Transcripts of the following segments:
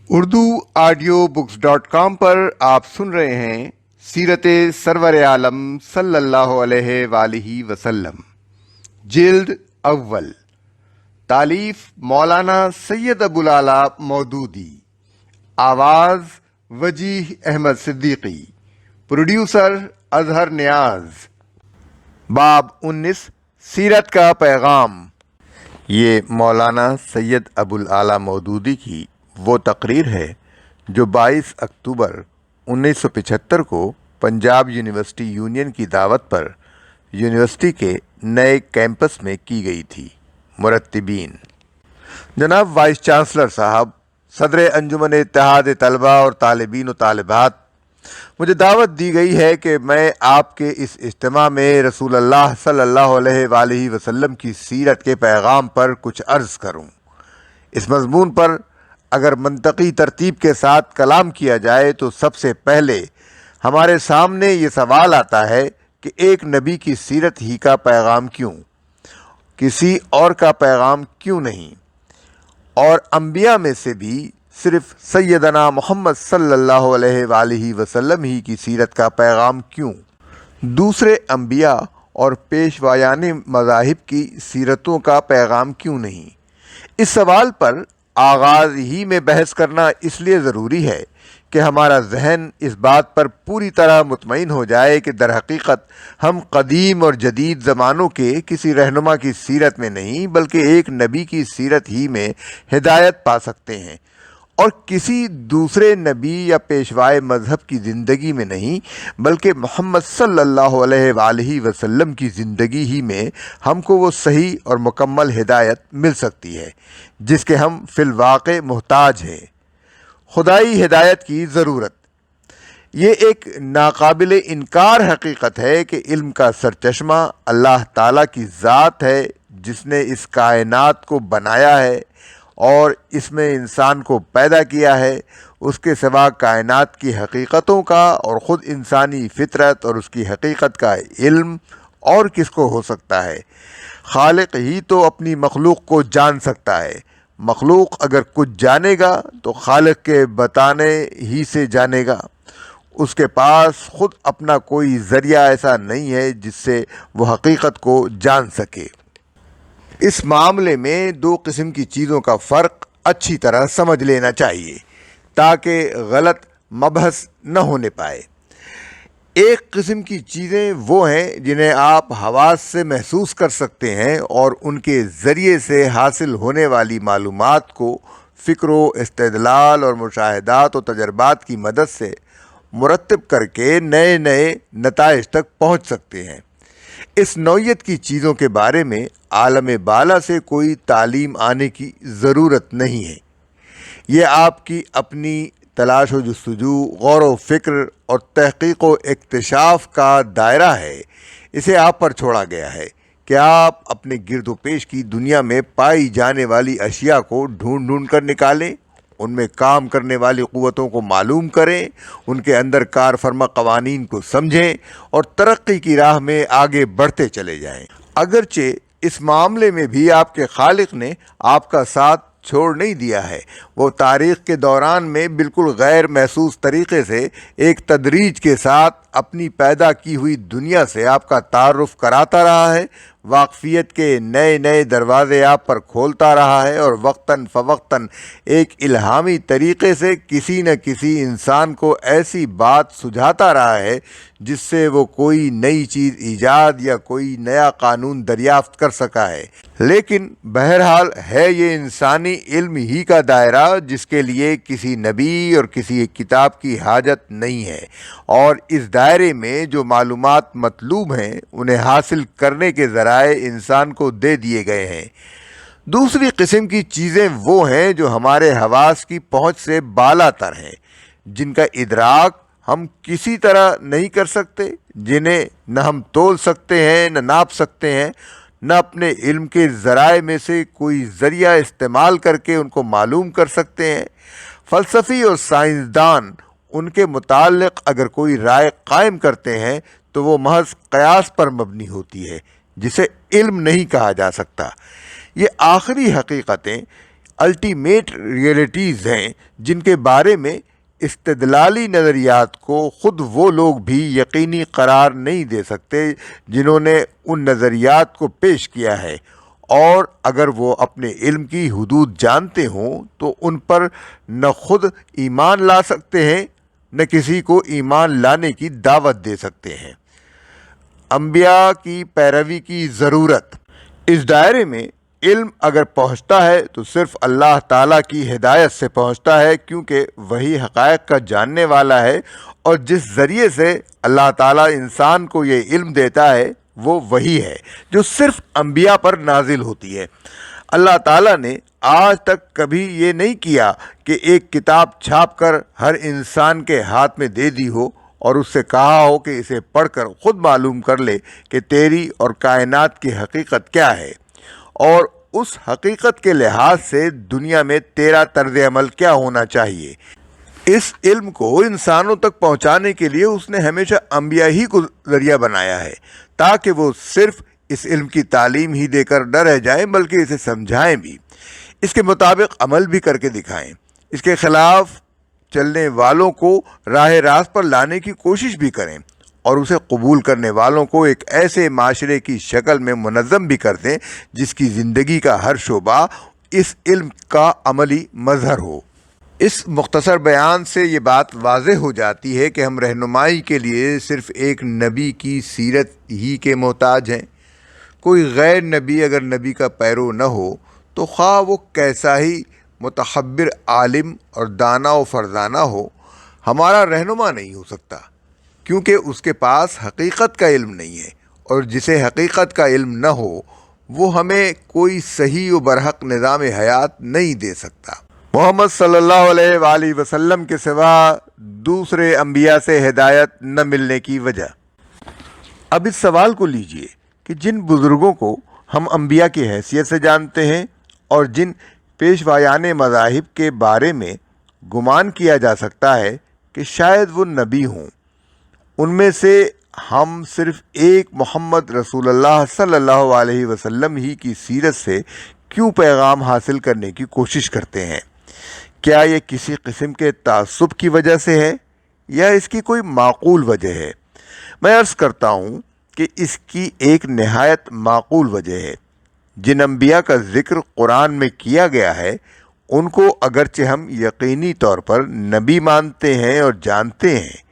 Urdu audio books .com پر آپ سن رہے ہیں سیرت سرور عالم صلی اللہ علیہ وآلہ وسلم، جلد اول، تالیف مولانا سید ابوالعلا مودودی، آواز وجیح احمد صدیقی، پروڈیوسر اظہر نیاز۔ باب 19، سیرت کا پیغام۔ یہ مولانا سید ابوالعلا مودودی کی وہ تقریر ہے جو 22 اکتوبر 1975 کو پنجاب یونیورسٹی یونین کی دعوت پر یونیورسٹی کے نئے کیمپس میں کی گئی تھی۔ مرتبین: جناب وائس چانسلر صاحب، صدر انجمن اتحاد طلباء اور طالبین و طالبات، مجھے دعوت دی گئی ہے کہ میں آپ کے اس اجتماع میں رسول اللہ صلی اللہ علیہ وآلہ وسلم کی سیرت کے پیغام پر کچھ عرض کروں۔ اس مضمون پر اگر منطقی ترتیب کے ساتھ کلام کیا جائے تو سب سے پہلے ہمارے سامنے یہ سوال آتا ہے کہ ایک نبی کی سیرت ہی کا پیغام کیوں، کسی اور کا پیغام کیوں نہیں، اور انبیاء میں سے بھی صرف سیدنا محمد صلی اللہ علیہ وآلہ وسلم ہی کی سیرت کا پیغام کیوں، دوسرے انبیاء اور پیشوایان مذاہب کی سیرتوں کا پیغام کیوں نہیں؟ اس سوال پر آغاز ہی میں بحث کرنا اس لیے ضروری ہے کہ ہمارا ذہن اس بات پر پوری طرح مطمئن ہو جائے کہ در حقیقت ہم قدیم اور جدید زمانوں کے کسی رہنما کی سیرت میں نہیں بلکہ ایک نبی کی سیرت ہی میں ہدایت پا سکتے ہیں، اور کسی دوسرے نبی یا پیشوائے مذہب کی زندگی میں نہیں بلکہ محمد صلی اللہ علیہ وآلہ وسلم کی زندگی ہی میں ہم کو وہ صحیح اور مکمل ہدایت مل سکتی ہے جس کے ہم فی الواقع محتاج ہیں۔ خدائی ہدایت کی ضرورت۔ یہ ایک ناقابل انکار حقیقت ہے کہ علم کا سرچشمہ اللہ تعالیٰ کی ذات ہے جس نے اس کائنات کو بنایا ہے اور اس میں انسان کو پیدا کیا ہے۔ اس کے سوا کائنات کی حقیقتوں کا اور خود انسانی فطرت اور اس کی حقیقت کا علم اور کس کو ہو سکتا ہے؟ خالق ہی تو اپنی مخلوق کو جان سکتا ہے۔ مخلوق اگر کچھ جانے گا تو خالق کے بتانے ہی سے جانے گا۔ اس کے پاس خود اپنا کوئی ذریعہ ایسا نہیں ہے جس سے وہ حقیقت کو جان سکے۔ اس معاملے میں دو قسم کی چیزوں کا فرق اچھی طرح سمجھ لینا چاہیے تاکہ غلط مبحث نہ ہونے پائے۔ ایک قسم کی چیزیں وہ ہیں جنہیں آپ حواس سے محسوس کر سکتے ہیں اور ان کے ذریعے سے حاصل ہونے والی معلومات کو فکر و استدلال اور مشاہدات و تجربات کی مدد سے مرتب کر کے نئے نئے نتائج تک پہنچ سکتے ہیں۔ اس نوعیت کی چیزوں کے بارے میں عالم بالا سے کوئی تعلیم آنے کی ضرورت نہیں ہے۔ یہ آپ کی اپنی تلاش و جستجو، غور و فکر اور تحقیق و اکتشاف کا دائرہ ہے۔ اسے آپ پر چھوڑا گیا ہے کہ آپ اپنے گرد و پیش کی دنیا میں پائی جانے والی اشیاء کو ڈھونڈ ڈھونڈ کر نکالیں، ان میں کام کرنے والی قوتوں کو معلوم کریں، ان کے اندر کار فرما قوانین کو سمجھیں اور ترقی کی راہ میں آگے بڑھتے چلے جائیں۔ اگرچہ اس معاملے میں بھی آپ کے خالق نے آپ کا ساتھ چھوڑ نہیں دیا ہے، وہ تاریخ کے دوران میں بالکل غیر محسوس طریقے سے ایک تدریج کے ساتھ اپنی پیدا کی ہوئی دنیا سے آپ کا تعارف کراتا رہا ہے، واقفیت کے نئے نئے دروازے آپ پر کھولتا رہا ہے اور وقتاً فوقتاً ایک الہامی طریقے سے کسی نہ کسی انسان کو ایسی بات سجھاتا رہا ہے جس سے وہ کوئی نئی چیز ایجاد یا کوئی نیا قانون دریافت کر سکا ہے۔ لیکن بہرحال ہے یہ انسانی علم ہی کا دائرہ جس کے لیے کسی نبی اور کسی کتاب کی حاجت نہیں ہے، اور اس دائرے میں جو معلومات مطلوب ہیں انہیں حاصل کرنے کے ذرائع انسان کو دے دیے گئے ہیں۔ دوسری قسم کی چیزیں وہ ہیں جو ہمارے حواس کی پہنچ سے بالا تر ہیں، جن کا ادراک ہم کسی طرح نہیں کر سکتے، جنہیں نہ ہم تول سکتے ہیں نہ ناپ سکتے ہیں، نہ اپنے علم کے ذرائع میں سے کوئی ذریعہ استعمال کر کے ان کو معلوم کر سکتے ہیں۔ فلسفی اور سائنسدان ان کے متعلق اگر کوئی رائے قائم کرتے ہیں تو وہ محض قیاس پر مبنی ہوتی ہے جسے علم نہیں کہا جا سکتا۔ یہ آخری حقیقتیں الٹیمیٹ ریئلٹیز ہیں جن کے بارے میں استدلالی نظریات کو خود وہ لوگ بھی یقینی قرار نہیں دے سکتے جنہوں نے ان نظریات کو پیش کیا ہے، اور اگر وہ اپنے علم کی حدود جانتے ہوں تو ان پر نہ خود ایمان لا سکتے ہیں نہ کسی کو ایمان لانے کی دعوت دے سکتے ہیں۔ انبیاء کی پیروی کی ضرورت۔ اس دائرے میں علم اگر پہنچتا ہے تو صرف اللہ تعالیٰ کی ہدایت سے پہنچتا ہے، کیونکہ وہی حقائق کا جاننے والا ہے، اور جس ذریعے سے اللہ تعالیٰ انسان کو یہ علم دیتا ہے وہ وہی ہے جو صرف انبیاء پر نازل ہوتی ہے۔ اللہ تعالیٰ نے آج تک کبھی یہ نہیں کیا کہ ایک کتاب چھاپ کر ہر انسان کے ہاتھ میں دے دی ہو اور اس سے کہا ہو کہ اسے پڑھ کر خود معلوم کر لے کہ تیری اور کائنات کی حقیقت کیا ہے، اور اس حقیقت کے لحاظ سے دنیا میں تیرا طرز عمل کیا ہونا چاہیے۔ اس علم کو انسانوں تک پہنچانے کے لیے اس نے ہمیشہ انبیاء ہی کو ذریعہ بنایا ہے، تاکہ وہ صرف اس علم کی تعلیم ہی دے کر نہ رہ جائیں بلکہ اسے سمجھائیں بھی، اس کے مطابق عمل بھی کر کے دکھائیں، اس کے خلاف چلنے والوں کو راہ راست پر لانے کی کوشش بھی کریں، اور اسے قبول کرنے والوں کو ایک ایسے معاشرے کی شکل میں منظم بھی کر دیں جس کی زندگی کا ہر شعبہ اس علم کا عملی مظہر ہو۔ اس مختصر بیان سے یہ بات واضح ہو جاتی ہے کہ ہم رہنمائی کے لیے صرف ایک نبی کی سیرت ہی کے محتاج ہیں۔ کوئی غیر نبی اگر نبی کا پیرو نہ ہو تو خواہ وہ کیسا ہی متحبر عالم اور دانا و فرزانہ ہو، ہمارا رہنما نہیں ہو سکتا، کیونکہ اس کے پاس حقیقت کا علم نہیں ہے، اور جسے حقیقت کا علم نہ ہو وہ ہمیں کوئی صحیح و برحق نظام حیات نہیں دے سکتا۔ محمد صلی اللہ علیہ وآلہ وسلم کے سوا دوسرے انبیاء سے ہدایت نہ ملنے کی وجہ۔ اب اس سوال کو لیجئے کہ جن بزرگوں کو ہم انبیاء کی حیثیت سے جانتے ہیں اور جن پیشوایان مذاہب کے بارے میں گمان کیا جا سکتا ہے کہ شاید وہ نبی ہوں، ان میں سے ہم صرف ایک محمد رسول اللہ صلی اللہ علیہ وسلم ہی کی سیرت سے کیوں پیغام حاصل کرنے کی کوشش کرتے ہیں؟ کیا یہ کسی قسم کے تعصب کی وجہ سے ہے یا اس کی کوئی معقول وجہ ہے؟ میں عرض کرتا ہوں کہ اس کی ایک نہایت معقول وجہ ہے۔ جن انبیاء کا ذکر قرآن میں کیا گیا ہے ان کو اگرچہ ہم یقینی طور پر نبی مانتے ہیں اور جانتے ہیں،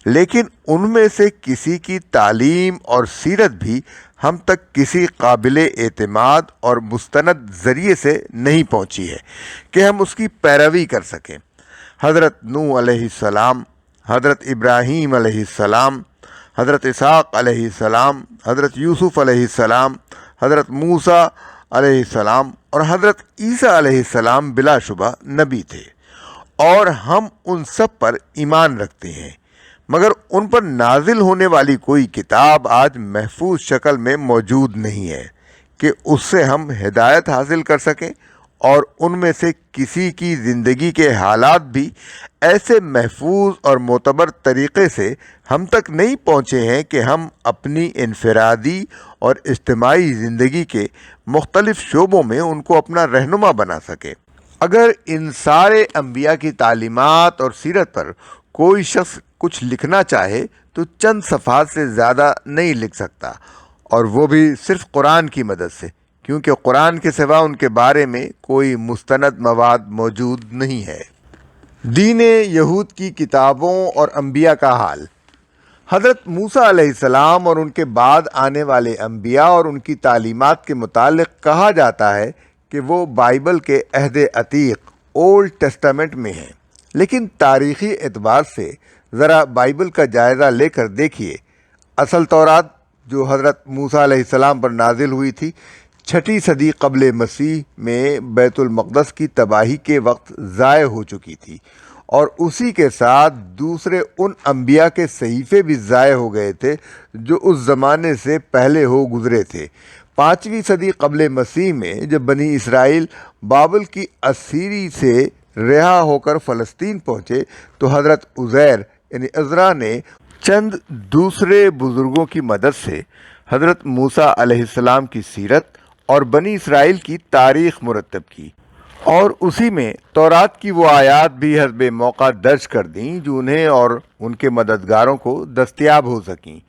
لیکن ان میں سے کسی کی تعلیم اور سیرت بھی ہم تک کسی قابل اعتماد اور مستند ذریعے سے نہیں پہنچی ہے کہ ہم اس کی پیروی کر سکیں۔ حضرت نوح علیہ السلام، حضرت ابراہیم علیہ السلام، حضرت اسحاق علیہ السلام، حضرت یوسف علیہ السلام، حضرت موسیٰ علیہ السلام اور حضرت عیسیٰ علیہ السلام بلا شبہ نبی تھے، اور ہم ان سب پر ایمان رکھتے ہیں، مگر ان پر نازل ہونے والی کوئی کتاب آج محفوظ شکل میں موجود نہیں ہے کہ اس سے ہم ہدایت حاصل کر سکیں، اور ان میں سے کسی کی زندگی کے حالات بھی ایسے محفوظ اور معتبر طریقے سے ہم تک نہیں پہنچے ہیں کہ ہم اپنی انفرادی اور اجتماعی زندگی کے مختلف شعبوں میں ان کو اپنا رہنما بنا سکیں۔ اگر ان سارے انبیاء کی تعلیمات اور سیرت پر کوئی شخص کچھ لکھنا چاہے تو چند صفحات سے زیادہ نہیں لکھ سکتا، اور وہ بھی صرف قرآن کی مدد سے، کیونکہ قرآن کے سوا ان کے بارے میں کوئی مستند مواد موجود نہیں ہے۔ دین یہود کی کتابوں اور انبیاء کا حال۔ حضرت موسیٰ علیہ السلام اور ان کے بعد آنے والے انبیاء اور ان کی تعلیمات کے متعلق کہا جاتا ہے کہ وہ بائبل کے عہد عتیق اولڈ ٹیسٹامنٹ میں ہیں، لیکن تاریخی اعتبار سے ذرا بائبل کا جائزہ لے کر دیکھیے۔ اصل تورات جو حضرت موسیٰ علیہ السلام پر نازل ہوئی تھی 6 صدی قبل مسیح میں بیت المقدس کی تباہی کے وقت ضائع ہو چکی تھی، اور اسی کے ساتھ دوسرے ان انبیاء کے صحیفے بھی ضائع ہو گئے تھے جو اس زمانے سے پہلے ہو گزرے تھے۔ 5ویں صدی قبل مسیح میں جب بنی اسرائیل بابل کی اسیری سے رہا ہو کر فلسطین پہنچے تو حضرت عزیر یعنی عزرا نے چند دوسرے بزرگوں کی مدد سے حضرت موسیٰ علیہ السلام کی سیرت اور بنی اسرائیل کی تاریخ مرتب کی، اور اسی میں تورات کی وہ آیات بھی حسب موقع درج کر دیں جو انہیں اور ان کے مددگاروں کو دستیاب ہو سکیں۔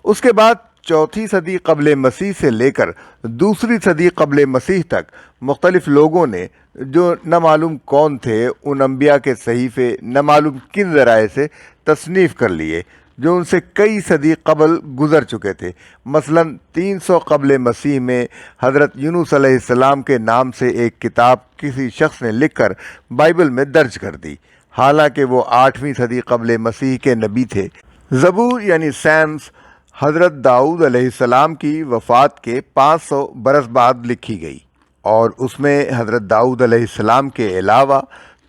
اس کے بعد چوتھی صدی قبل مسیح سے لے کر دوسری صدی قبل مسیح تک مختلف لوگوں نے جو نہ معلوم کون تھے ان انبیاء کے صحیفے نہ معلوم کن ذرائع سے تصنیف کر لیے جو ان سے کئی صدی قبل گزر چکے تھے۔ مثلا 300 قبل مسیح میں حضرت یونس علیہ السلام کے نام سے ایک کتاب کسی شخص نے لکھ کر بائبل میں درج کر دی، حالانکہ وہ 8ویں صدی قبل مسیح کے نبی تھے۔ زبور یعنی سیمز حضرت داؤد علیہ السلام کی وفات کے 500 برس بعد لکھی گئی، اور اس میں حضرت داؤد علیہ السلام کے علاوہ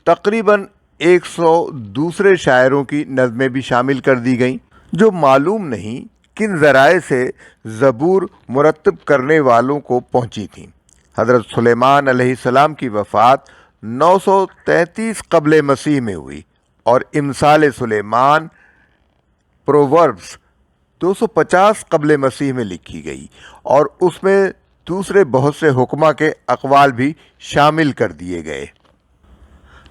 تقریباً 100 دوسرے شاعروں کی نظمیں بھی شامل کر دی گئیں، جو معلوم نہیں کن ذرائع سے زبور مرتب کرنے والوں کو پہنچی تھیں۔ حضرت سلیمان علیہ السلام کی وفات 933 قبل مسیح میں ہوئی، اور امثال سلیمان پرووربس 250 قبل مسیح میں لکھی گئی، اور اس میں دوسرے بہت سے حکماء کے اقوال بھی شامل کر دیے گئے۔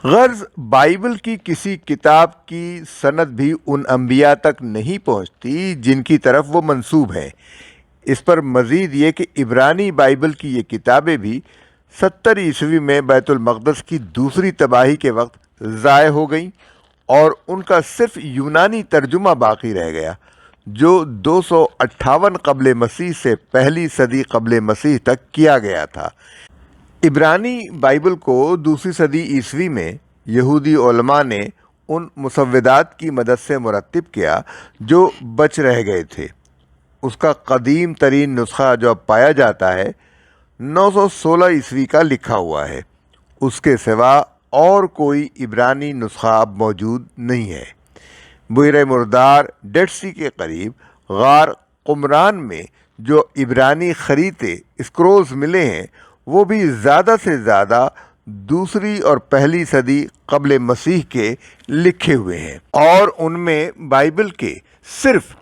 غرض بائبل کی کسی کتاب کی سند بھی ان انبیاء تک نہیں پہنچتی جن کی طرف وہ منسوب ہے۔ اس پر مزید یہ کہ عبرانی بائبل کی یہ کتابیں بھی 70 عیسوی میں بیت المقدس کی دوسری تباہی کے وقت ضائع ہو گئیں، اور ان کا صرف یونانی ترجمہ باقی رہ گیا جو 258 قبل مسیح سے پہلی صدی قبل مسیح تک کیا گیا تھا۔ عبرانی بائبل کو دوسری صدی عیسوی میں یہودی علماء نے ان مسودات کی مدد سے مرتب کیا جو بچ رہ گئے تھے۔ اس کا قدیم ترین نسخہ جو اب پایا جاتا ہے 916 عیسوی کا لکھا ہوا ہے۔ اس کے سوا اور کوئی عبرانی نسخہ اب موجود نہیں ہے۔ بحیرہ مردار ڈیڈ سی کے قریب غار قمران میں جو عبرانی خریطے اسکرولز ملے ہیں وہ بھی زیادہ سے زیادہ دوسری اور پہلی صدی قبل مسیح کے لکھے ہوئے ہیں، اور ان میں بائبل کے صرف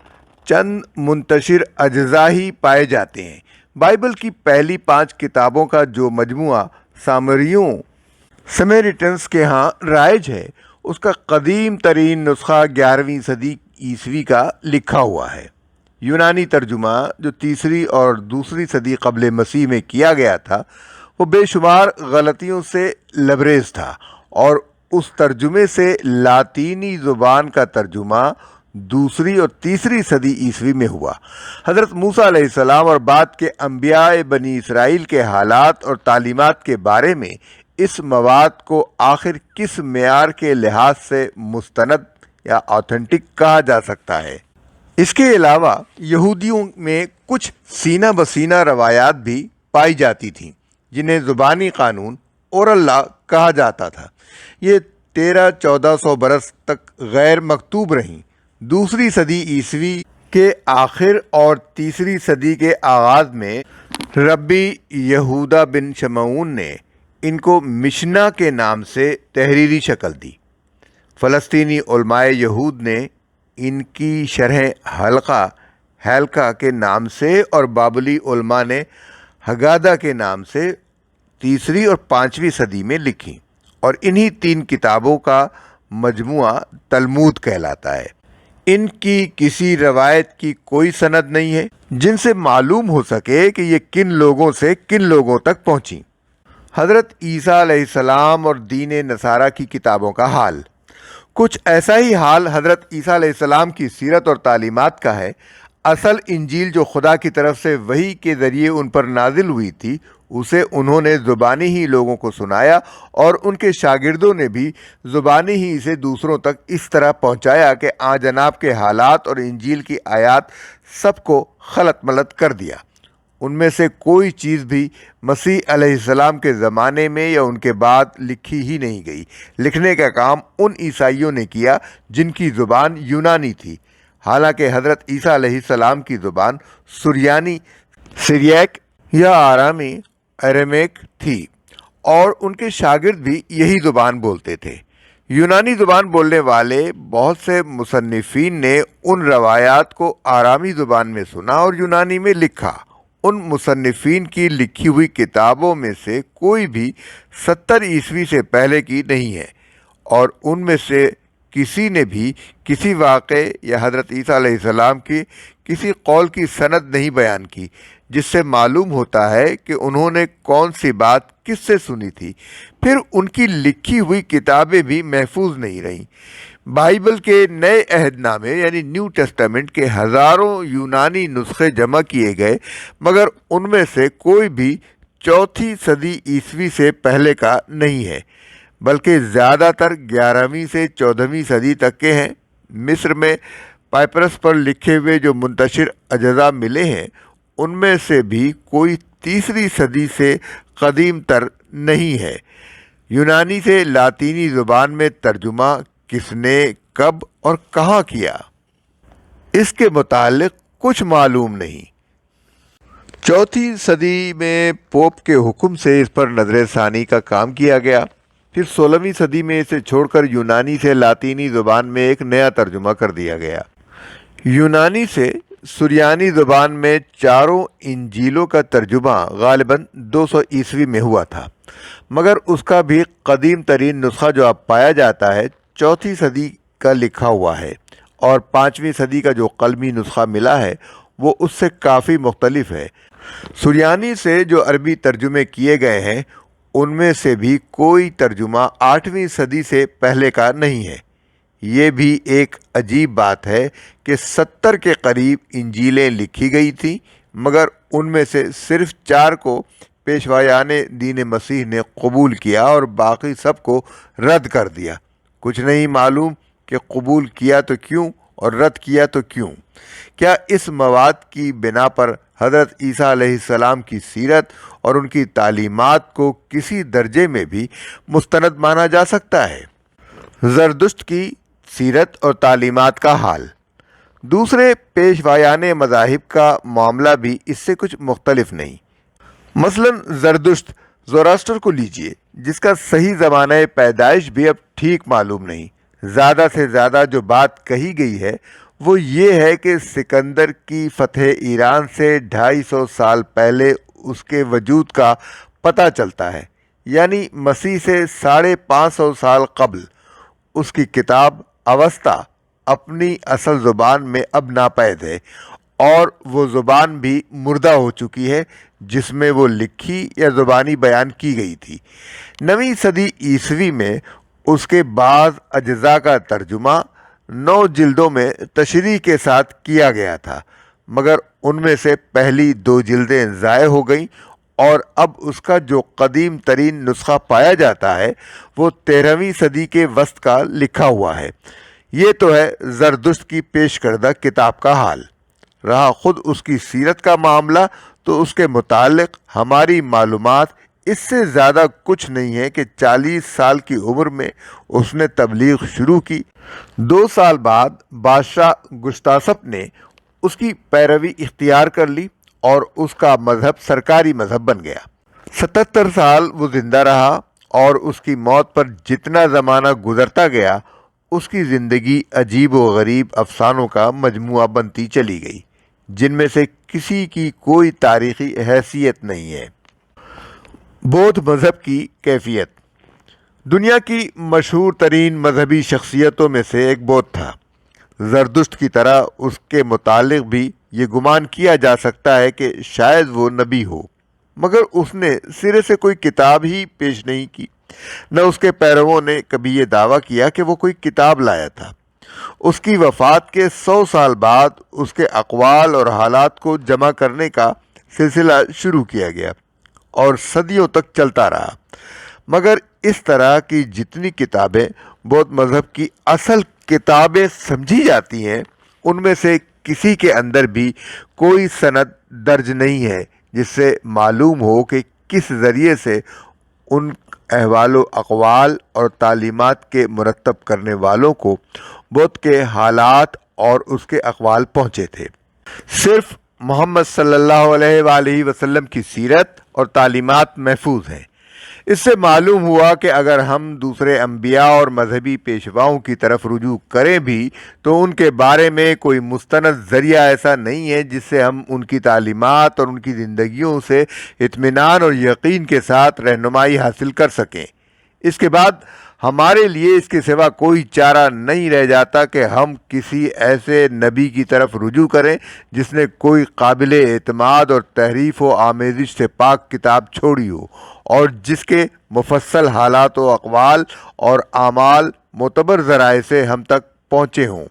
چند منتشر اجزاء ہی پائے جاتے ہیں۔ بائبل کی پہلی 5 کتابوں کا جو مجموعہ سمیریٹنس کے ہاں رائج ہے، اس کا قدیم ترین نسخہ 11ویں صدی عیسوی کا لکھا ہوا ہے۔ یونانی ترجمہ جو تیسری اور دوسری صدی قبل مسیح میں کیا گیا تھا وہ بے شمار غلطیوں سے لبریز تھا، اور اس ترجمے سے لاطینی زبان کا ترجمہ دوسری اور تیسری صدی عیسوی میں ہوا۔ حضرت موسیٰ علیہ السلام اور بعد کے انبیاء بنی اسرائیل کے حالات اور تعلیمات کے بارے میں اس مواد کو آخر کس معیار کے لحاظ سے مستند یا آتھینٹک کہا جا سکتا ہے؟ اس کے علاوہ یہودیوں میں کچھ سینہ بسینہ روایات بھی پائی جاتی تھیں جنہیں زبانی قانون اورل لا کہا جاتا تھا۔ یہ 1300-1400 برس تک غیر مکتوب رہیں۔ دوسری صدی عیسوی کے آخر اور تیسری صدی کے آغاز میں ربی یہودا بن شمعون نے ان کو مشنا کے نام سے تحریری شکل دی۔ فلسطینی علماء یہود نے ان کی شرح حلقہ کے نام سے، اور بابلی علماء نے ہگادہ کے نام سے تیسری اور 5ویں صدی میں لکھی، اور انہی 3 کتابوں کا مجموعہ تلمود کہلاتا ہے۔ ان کی کسی روایت کی کوئی سند نہیں ہے جن سے معلوم ہو سکے کہ یہ کن لوگوں سے کن لوگوں تک پہنچی۔ حضرت عیسیٰ علیہ السلام اور دین نصارہ کی کتابوں کا حال کچھ ایسا ہی حال حضرت عیسیٰ علیہ السلام کی سیرت اور تعلیمات کا ہے۔ اصل انجیل جو خدا کی طرف سے وحی کے ذریعے ان پر نازل ہوئی تھی اسے انہوں نے زبانی ہی لوگوں کو سنایا، اور ان کے شاگردوں نے بھی زبانی ہی اسے دوسروں تک اس طرح پہنچایا کہ آن جناب کے حالات اور انجیل کی آیات سب کو خلط ملط کر دیا۔ ان میں سے کوئی چیز بھی مسیح علیہ السلام کے زمانے میں یا ان کے بعد لکھی ہی نہیں گئی۔ لکھنے کا کام ان عیسائیوں نے کیا جن کی زبان یونانی تھی، حالانکہ حضرت عیسیٰ علیہ السلام کی زبان سریانی، سریاک یا آرامی ارمیک تھی، اور ان کے شاگرد بھی یہی زبان بولتے تھے۔ یونانی زبان بولنے والے بہت سے مصنفین نے ان روایات کو آرامی زبان میں سنا اور یونانی میں لکھا۔ ان مصنفین کی لکھی ہوئی کتابوں میں سے کوئی بھی 70 عیسوی سے پہلے کی نہیں ہے، اور ان میں سے کسی نے بھی کسی واقعے یا حضرت عیسیٰ علیہ السلام کی کسی قول کی سند نہیں بیان کی، جس سے معلوم ہوتا ہے کہ انہوں نے کون سی بات کس سے سنی تھی۔ پھر ان کی لکھی ہوئی کتابیں بھی محفوظ نہیں رہیں۔ بائبل کے نئے عہد نامے یعنی نیو ٹیسٹامنٹ کے ہزاروں یونانی نسخے جمع کیے گئے، مگر ان میں سے کوئی بھی 4 صدی عیسوی سے پہلے کا نہیں ہے، بلکہ زیادہ تر 11ویں سے 14ویں صدی تک کے ہیں۔ مصر میں پائپرس پر لکھے ہوئے جو منتشر اجزاء ملے ہیں، ان میں سے بھی کوئی 3 صدی سے قدیم تر نہیں ہے۔ یونانی سے لاطینی زبان میں ترجمہ کس نے، کب اور کہاں کیا، اس کے متعلق کچھ معلوم نہیں۔ 4 صدی میں پوپ کے حکم سے اس پر نظر ثانی کا کام کیا گیا۔ پھر 16ویں صدی میں اسے چھوڑ کر یونانی سے لاطینی زبان میں ایک نیا ترجمہ کر دیا گیا۔ یونانی سے سریانی زبان میں 4 انجیلوں کا ترجمہ غالباً 200 عیسوی میں ہوا تھا، مگر اس کا بھی قدیم ترین نسخہ جو اب پایا جاتا ہے 4 صدی کا لکھا ہوا ہے، اور 5ویں صدی کا جو قلمی نسخہ ملا ہے وہ اس سے کافی مختلف ہے۔ سریانی سے جو عربی ترجمے کیے گئے ہیں، ان میں سے بھی کوئی ترجمہ 8ویں صدی سے پہلے کا نہیں ہے۔ یہ بھی ایک عجیب بات ہے کہ 70 کے قریب انجیلیں لکھی گئی تھیں، مگر ان میں سے صرف 4 کو پیشوایان دین مسیح نے قبول کیا اور باقی سب کو رد کر دیا۔ کچھ نہیں معلوم کہ قبول کیا تو کیوں اور رد کیا تو کیوں۔ کیا اس مواد کی بنا پر حضرت عیسیٰ علیہ السلام کی سیرت اور ان کی تعلیمات کو کسی درجے میں بھی مستند مانا جا سکتا ہے؟ زردشت کی سیرت اور تعلیمات کا حال۔ دوسرے پیشوایان مذاہب کا معاملہ بھی اس سے کچھ مختلف نہیں۔ مثلاً زردشت، زوراسٹر کو لیجئے، جس کا صحیح زمانہ پیدائش بھی اب ٹھیک معلوم نہیں۔ زیادہ سے زیادہ جو بات کہی گئی ہے وہ یہ ہے کہ سکندر کی فتح ایران سے 250 سال پہلے اس کے وجود کا پتہ چلتا ہے، یعنی مسیح سے 550 سال قبل۔ اس کی کتاب اوستا اپنی اصل زبان میں اب ناپید ہے، اور وہ زبان بھی مردہ ہو چکی ہے جس میں وہ لکھی یا زبانی بیان کی گئی تھی۔ 9ویں صدی عیسوی میں اس کے بعض اجزاء کا ترجمہ 9 جلدوں میں تشریح کے ساتھ کیا گیا تھا، مگر ان میں سے پہلی 2 جلدیں ضائع ہو گئیں، اور اب اس کا جو قدیم ترین نسخہ پایا جاتا ہے وہ 13ویں صدی کے وسط کا لکھا ہوا ہے۔ یہ تو ہے زردشت کی پیش کردہ کتاب کا حال۔ رہا خود اس کی سیرت کا معاملہ، تو اس کے متعلق ہماری معلومات اس سے زیادہ کچھ نہیں ہے کہ 40 سال کی عمر میں اس نے تبلیغ شروع کی۔ 2 سال بعد بادشاہ گشتاسپ نے اس کی پیروی اختیار کر لی اور اس کا مذہب سرکاری مذہب بن گیا۔ 77 سال وہ زندہ رہا، اور اس کی موت پر جتنا زمانہ گزرتا گیا اس کی زندگی عجیب و غریب افسانوں کا مجموعہ بنتی چلی گئی، جن میں سے کسی کی کوئی تاریخی حیثیت نہیں ہے۔ بودھ مذہب کی کیفیت۔ دنیا کی مشہور ترین مذہبی شخصیتوں میں سے ایک بودھ تھا۔ زردشت کی طرح اس کے متعلق بھی یہ گمان کیا جا سکتا ہے کہ شاید وہ نبی ہو، مگر اس نے سرے سے کوئی کتاب ہی پیش نہیں کی۔ نہ اس کے پیرووں نے کبھی یہ دعویٰ کیا کہ وہ کوئی کتاب لایا تھا۔ اس کی وفات کے 100 سال بعد اس کے اقوال اور حالات کو جمع کرنے کا سلسلہ شروع کیا گیا اور صدیوں تک چلتا رہا، مگر اس طرح کی جتنی کتابیں بودھ مذہب کی اصل کتابیں سمجھی جاتی ہیں، ان میں سے کسی کے اندر بھی کوئی سند درج نہیں ہے جس سے معلوم ہو کہ کس ذریعے سے ان احوال و اقوال اور تعلیمات کے مرتب کرنے والوں کو بودھ کے حالات اور اس کے اقوال پہنچے تھے۔ صرف محمد صلی اللہ علیہ وآلہ وسلم کی سیرت اور تعلیمات محفوظ ہیں۔ اس سے معلوم ہوا کہ اگر ہم دوسرے انبیاء اور مذہبی پیشواؤں کی طرف رجوع کریں بھی تو ان کے بارے میں کوئی مستند ذریعہ ایسا نہیں ہے جس سے ہم ان کی تعلیمات اور ان کی زندگیوں سے اطمینان اور یقین کے ساتھ رہنمائی حاصل کر سکیں۔ اس کے بعد ہمارے لیے اس کے سوا کوئی چارہ نہیں رہ جاتا کہ ہم کسی ایسے نبی کی طرف رجوع کریں جس نے کوئی قابل اعتماد اور تحریف و آمیزش سے پاک کتاب چھوڑی ہو اور جس کے مفصل حالات و اقوال اور اعمال معتبر ذرائع سے ہم تک پہنچے ہوں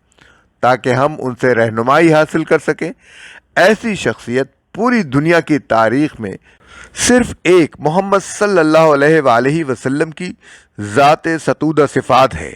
تاکہ ہم ان سے رہنمائی حاصل کر سکیں۔ ایسی شخصیت پوری دنیا کی تاریخ میں صرف ایک محمد صلی اللہ علیہ وآلہ وسلم کی ذات ستودہ صفات ہے۔